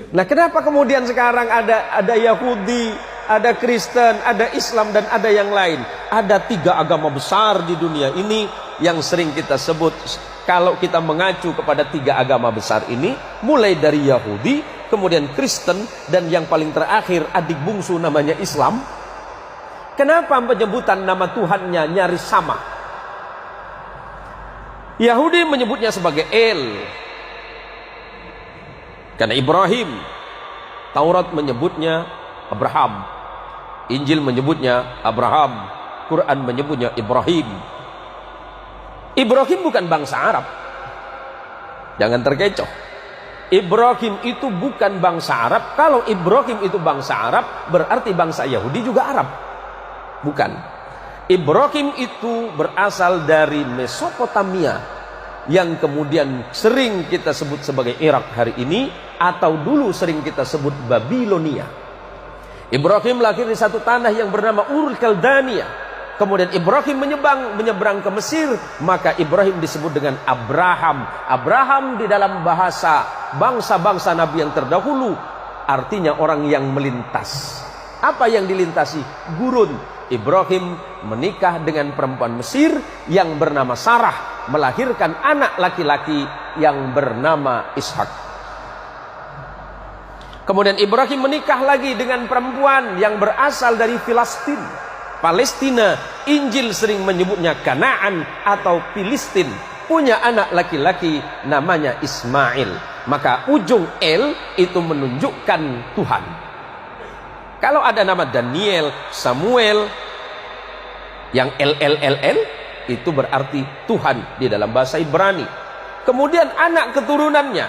Nah, kenapa kemudian sekarang ada Yahudi, ada Kristen, ada Islam, dan ada yang lain? Ada 3 agama besar di dunia ini yang sering kita sebut. Kalau kita mengacu kepada 3 agama besar ini, mulai dari Yahudi, kemudian Kristen, dan yang paling terakhir adik bungsu namanya Islam. Kenapa penyebutan nama Tuhannya nyaris sama? Yahudi menyebutnya sebagai El, karena Ibrahim. Taurat menyebutnya Abraham, Injil menyebutnya Abraham, Quran menyebutnya Ibrahim. Ibrahim bukan bangsa Arab, jangan terkecoh. Ibrahim itu bukan bangsa Arab. Kalau Ibrahim itu bangsa Arab, berarti bangsa Yahudi juga Arab. Bukan. Ibrahim itu berasal dari Mesopotamia, yang kemudian sering kita sebut sebagai Irak hari ini, atau dulu sering kita sebut Babilonia. Ibrahim lahir di satu tanah yang bernama Ur Kaldania. Kemudian Ibrahim menyeberang ke Mesir, maka Ibrahim disebut dengan Abraham. Abraham di dalam bahasa bangsa-bangsa Nabi yang terdahulu artinya orang yang melintas. Apa yang dilintasi? Gurun. Ibrahim menikah dengan perempuan Mesir yang bernama Sarah, melahirkan anak laki-laki yang bernama Ishak. Kemudian Ibrahim menikah lagi dengan perempuan yang berasal dari Palestina. Injil sering menyebutnya Kanaan atau Filistin. Punya anak laki-laki namanya Ismail. Maka ujung El itu menunjukkan Tuhan. Kalau ada nama Daniel, Samuel, yang LLLL itu berarti Tuhan di dalam bahasa Ibrani. Kemudian anak keturunannya,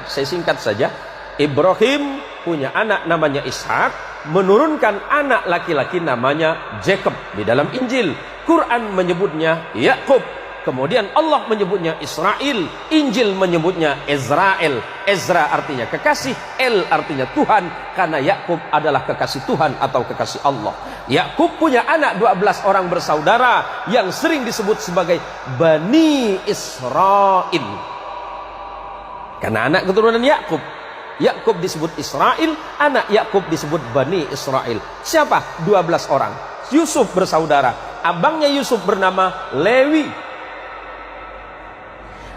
saya singkat saja. Ibrahim punya anak namanya Ishak, menurunkan anak laki-laki namanya Jacob di dalam Injil. Quran menyebutnya Yakub. Kemudian Allah menyebutnya Israel. Injil menyebutnya Israel. Ezra artinya kekasih, El artinya Tuhan, karena Yakub adalah kekasih Tuhan atau kekasih Allah. Yakub punya anak 12 orang bersaudara yang sering disebut sebagai Bani Israel, karena anak keturunan Yakub. Yakub disebut Israel, anak Yakub disebut Bani Israel. Siapa? 12 orang. Yusuf bersaudara. Abangnya Yusuf bernama Lewi.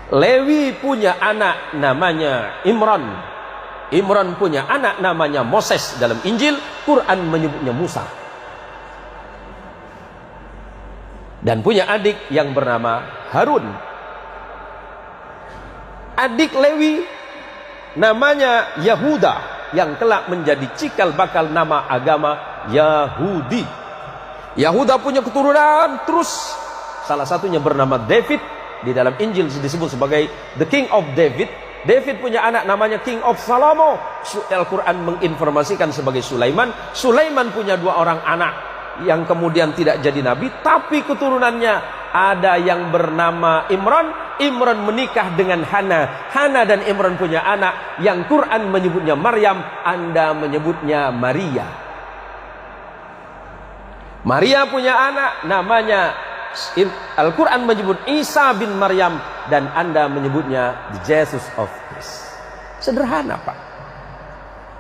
Lewi punya anak namanya Imran. Imran punya anak namanya Moses. Dalam Injil, Quran menyebutnya Musa. Dan punya adik yang bernama Harun. Adik Lewi namanya Yahuda, yang kelak menjadi cikal bakal nama agama Yahudi. Yahuda punya keturunan terus. Salah satunya bernama David. Di dalam Injil disebut sebagai The King of David. David punya anak namanya King of Salomo. Al-Quran menginformasikan sebagai Sulaiman. Sulaiman punya 2 orang anak yang kemudian tidak jadi nabi, tapi keturunannya ada yang bernama Imran. Imran menikah dengan Hana. Hana dan Imran punya anak yang Quran menyebutnya Maryam, Anda menyebutnya Maria. Maria punya anak namanya, Al-Quran menyebut Isa bin Maryam, dan Anda menyebutnya the Jesus of Christ. Sederhana, Pak.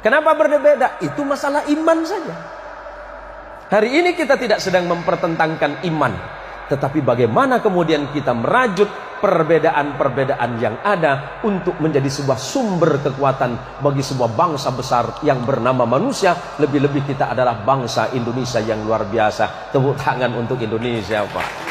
Kenapa berbeda? Itu masalah iman saja. Hari ini kita tidak sedang mempertentangkan iman, tetapi bagaimana kemudian kita merajut perbedaan-perbedaan yang ada untuk menjadi sebuah sumber kekuatan bagi sebuah bangsa besar yang bernama manusia. Lebih-lebih kita adalah bangsa Indonesia yang luar biasa. Tepuk tangan untuk Indonesia, Pak.